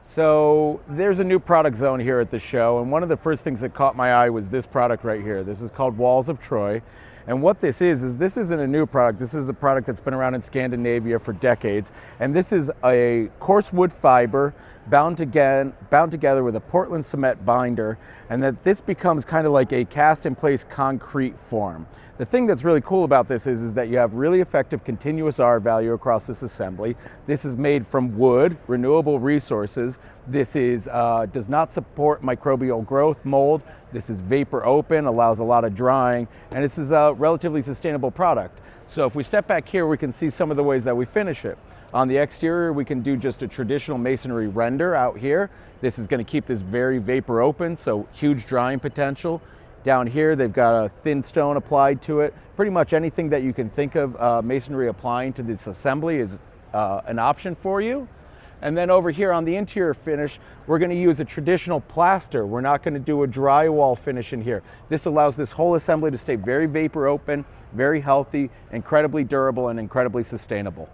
So there's a new product zone here at the show, and one of the first things that caught my eye was this product right here. This is called Walls of Troy. And what this is this isn't a new product. This is a product that's been around in Scandinavia for decades. And this is a coarse wood fiber bound together with a Portland cement binder, and that this becomes kind of like a cast in place concrete form. The thing that's really cool about this is that you have really effective continuous R value across this assembly. This is made from wood, renewable resources. This is does not support microbial growth, mold. This is vapor open, allows a lot of drying, and this is a relatively sustainable product. So if we step back here, we can see some of the ways that we finish it. On the exterior, we can do just a traditional masonry render out here. This is going to keep this very vapor open, so huge drying potential. Down here, they've got a thin stone applied to it. Pretty much anything that you can think of masonry applying to this assembly is an option for you. And then over here on the interior finish, we're going to use a traditional plaster. We're not going to do a drywall finish in here. This allows this whole assembly to stay very vapor open, very healthy, incredibly durable, and incredibly sustainable.